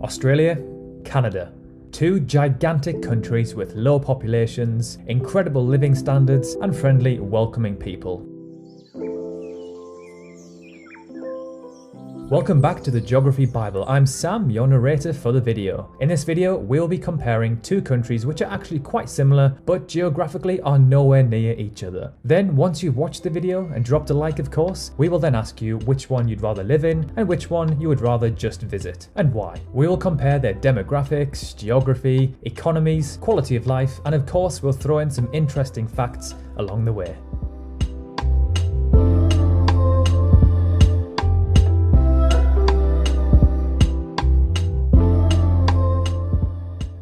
Australia, Canada. Two gigantic countries with low populations, incredible living standards, and friendly, welcoming people. Welcome back to the Geography Bible. I'm Sam, your narrator for the video. In this video, we'll be comparing two countries which are actually quite similar, but geographically are nowhere near each other. Then, once you've watched the video and dropped a like, of course, we will then ask you which one you'd rather live in and which one you would rather just visit, and why. We will compare their demographics, geography, economies, quality of life, and of course, we'll throw in some interesting facts along the way.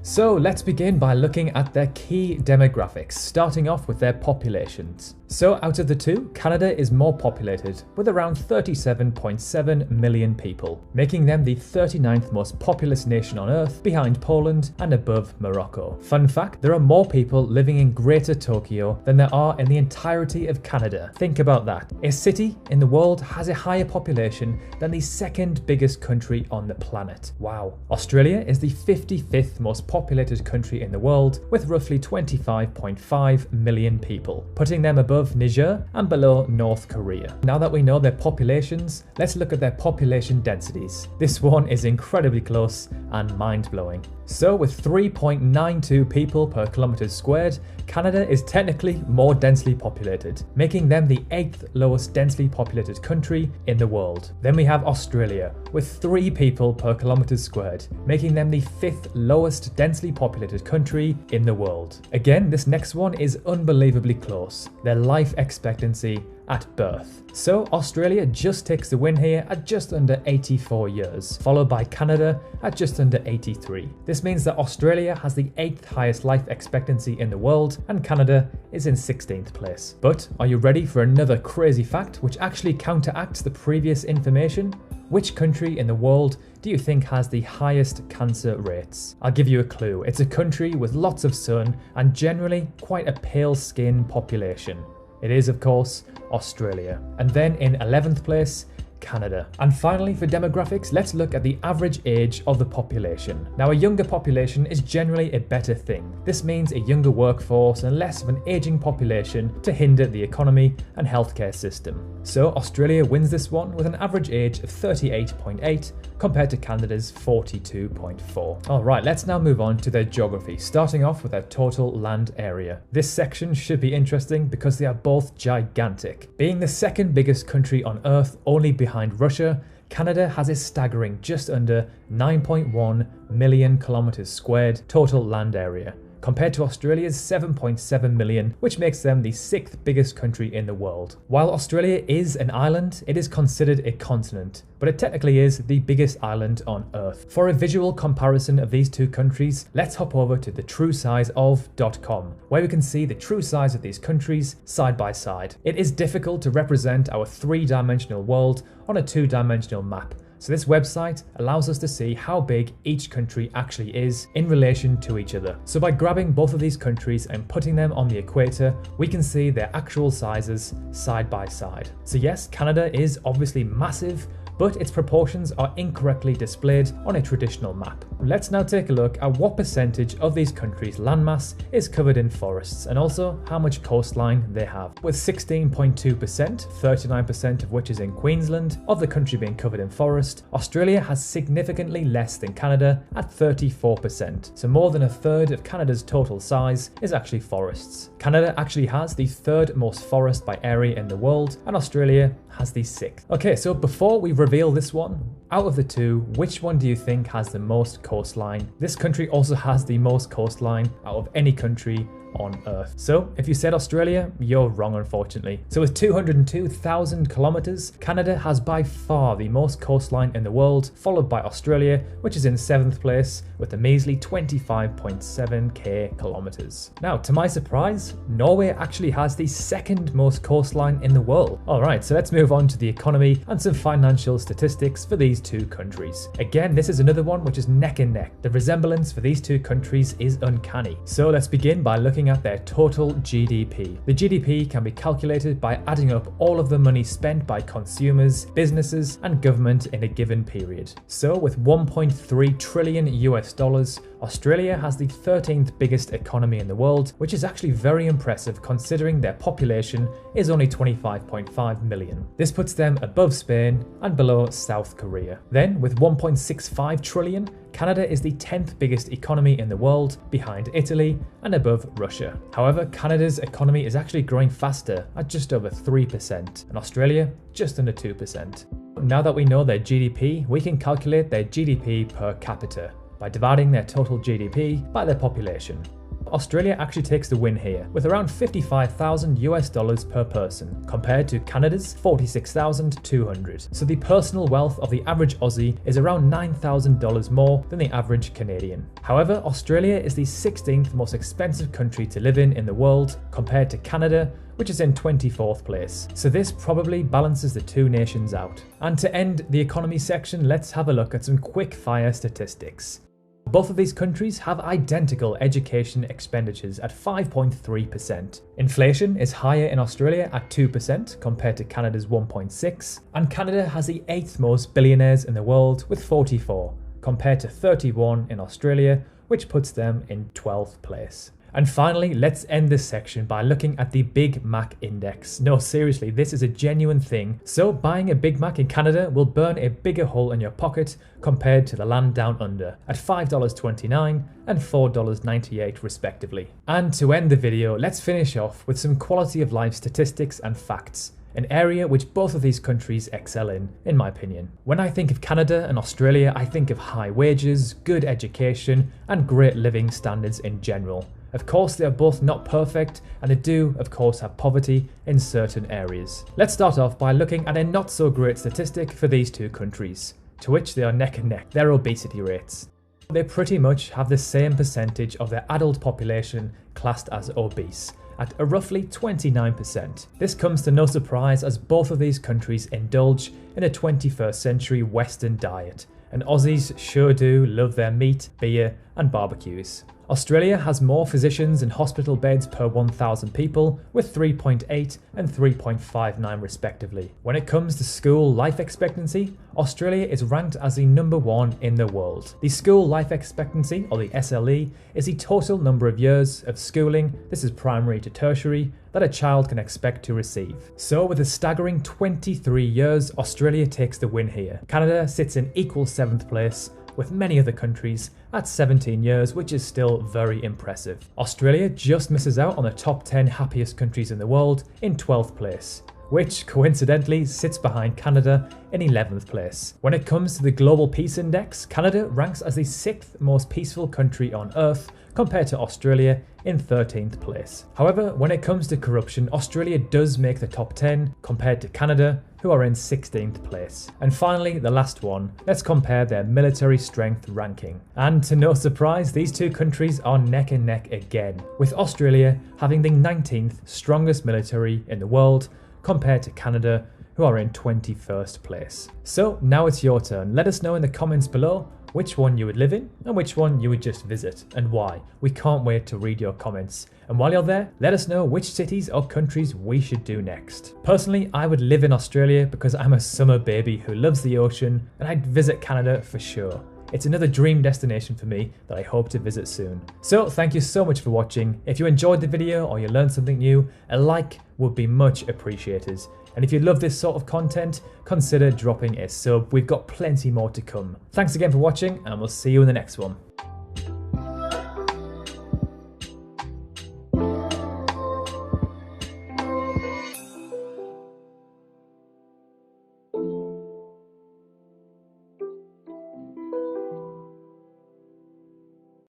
So let's begin by looking at their key demographics, starting off with their populations. So out of the two, Canada is more populated, with around 37.7 million people, making them the 39th most populous nation on Earth, behind Poland and above Morocco. Fun fact, there are more people living in Greater Tokyo than there are in the entirety of Canada. Think about that. A city in the world has a higher population than the second biggest country on the planet. Wow. Australia is the 55th most populated country in the world, with roughly 25.5 million people, putting them above Niger and below North Korea. Now that we know their populations, let's look at their population densities. This one is incredibly close and mind-blowing. So with 3.92 people per kilometre squared, Canada is technically more densely populated, making them the 8th lowest densely populated country in the world. Then we have Australia, with 3 people per kilometre squared, making them the 5th lowest densely populated country in the world. Again, this next one is unbelievably close. Their life expectancy at birth. So Australia just takes the win here at just under 84 years, followed by Canada at just under 83. This means that Australia has the 8th highest life expectancy in the world and Canada is in 16th place. But are you ready for another crazy fact which actually counteracts the previous information? Which country in the world do you think has the highest cancer rates? I'll give you a clue. It's a country with lots of sun and generally quite a pale skin population. It is, of course, Australia. And then in 11th place, Canada. And finally, for demographics, let's look at the average age of the population. Now, a younger population is generally a better thing. This means a younger workforce and less of an aging population to hinder the economy and healthcare system. So Australia wins this one with an average age of 38.8 compared to Canada's 42.4. Alright, let's now move on to their geography, starting off with their total land area. This section should be interesting because they are both gigantic. Being the second biggest country on Earth, only behind Russia, Canada has a staggering just under 9.1 million kilometers squared total land area, compared to Australia's 7.7 million, which makes them the 6th biggest country in the world. While Australia is an island, it is considered a continent, but it technically is the biggest island on Earth. For a visual comparison of these two countries, let's hop over to thetruesizeof.com, where we can see the true size of these countries side by side. It is difficult to represent our 3-dimensional world on a 2-dimensional map, so this website allows us to see how big each country actually is in relation to each other. So by grabbing both of these countries and putting them on the equator, we can see their actual sizes side by side. So yes, Canada is obviously massive, but its proportions are incorrectly displayed on a traditional map. Let's now take a look at what percentage of these countries' landmass is covered in forests and also how much coastline they have. With 16.2%, 39% of which is in Queensland, of the country being covered in forest, Australia has significantly less than Canada at 34%. So more than a third of Canada's total size is actually forests. Canada actually has the 3rd most forest by area in the world, and Australia has the 6th. Okay, so before we reveal this one, out of the two, which one do you think has the most coastline? This country also has the most coastline out of any country on Earth. So if you said Australia, you're wrong, unfortunately. So with 202,000 kilometers, Canada has by far the most coastline in the world, followed by Australia, which is in 7th place with a measly 25.7k kilometers. Now, to my surprise, Norway actually has the 2nd most coastline in the world. Alright, so let's move on to the economy and some financial statistics for these two countries. Again, this is another one which is neck and neck. The resemblance for these two countries is uncanny. So let's begin by looking looking at their total GDP. The GDP can be calculated by adding up all of the money spent by consumers, businesses, and government in a given period. So with 1.3 trillion US dollars, Australia has the 13th biggest economy in the world, which is actually very impressive considering their population is only 25.5 million. This puts them above Spain and below South Korea. Then, with 1.65 trillion, Canada is the 10th biggest economy in the world, behind Italy and above Russia. However, Canada's economy is actually growing faster at just over 3%, and Australia just under 2%. Now that we know their GDP, we can calculate their GDP per capita by dividing their total GDP by their population. Australia actually takes the win here, with around 55,000 US dollars per person, compared to Canada's 46,200. So the personal wealth of the average Aussie is around $9,000 more than the average Canadian. However, Australia is the 16th most expensive country to live in the world, compared to Canada, which is in 24th place. So this probably balances the two nations out. And to end the economy section, let's have a look at some quick fire statistics. Both of these countries have identical education expenditures at 5.3%. Inflation is higher in Australia at 2% compared to Canada's 1.6%, and Canada has the 8th most billionaires in the world with 44, compared to 31 in Australia, which puts them in 12th place. And finally, let's end this section by looking at the Big Mac Index. No, seriously, this is a genuine thing. So buying a Big Mac in Canada will burn a bigger hole in your pocket compared to the land down under at $5.29 and $4.98 respectively. And to end the video, let's finish off with some quality of life statistics and facts, an area which both of these countries excel in my opinion. When I think of Canada and Australia, I think of high wages, good education, and great living standards in general. Of course, they are both not perfect, and they do, of course, have poverty in certain areas. Let's start off by looking at a not so great statistic for these two countries, to which they are neck and neck, their obesity rates. They pretty much have the same percentage of their adult population classed as obese, at a roughly 29%. This comes to no surprise as both of these countries indulge in a 21st century Western diet, and Aussies sure do love their meat, beer, and barbecues. Australia has more physicians and hospital beds per 1,000 people, with 3.8 and 3.59 respectively. When it comes to school life expectancy, Australia is ranked as the #1 in the world. The school life expectancy, or the SLE, is the total number of years of schooling, this is primary to tertiary, that a child can expect to receive. So with a staggering 23 years, Australia takes the win here. Canada sits in equal 7th place, with many other countries at 17 years, which is still very impressive. Australia just misses out on the top 10 happiest countries in the world in 12th place, which coincidentally sits behind Canada in 11th place. When it comes to the Global Peace Index, Canada ranks as the 6th most peaceful country on Earth, compared to Australia in 13th place. However, when it comes to corruption, Australia does make the top 10 compared to Canada, who are in 16th place. And finally, the last one, let's compare their military strength ranking. And to no surprise, these two countries are neck and neck again, with Australia having the 19th strongest military in the world compared to Canada, who are in 21st place. So now it's your turn. Let us know in the comments below which one you would live in and which one you would just visit and why. We can't wait to read your comments. And while you're there, let us know which cities or countries we should do next. Personally, I would live in Australia because I'm a summer baby who loves the ocean, and I'd visit Canada for sure. It's another dream destination for me that I hope to visit soon. So thank you so much for watching. If you enjoyed the video or you learned something new, a like would be much appreciated. And if you love this sort of content, consider dropping a sub. We've got plenty more to come. Thanks again for watching, and we'll see you in the next one.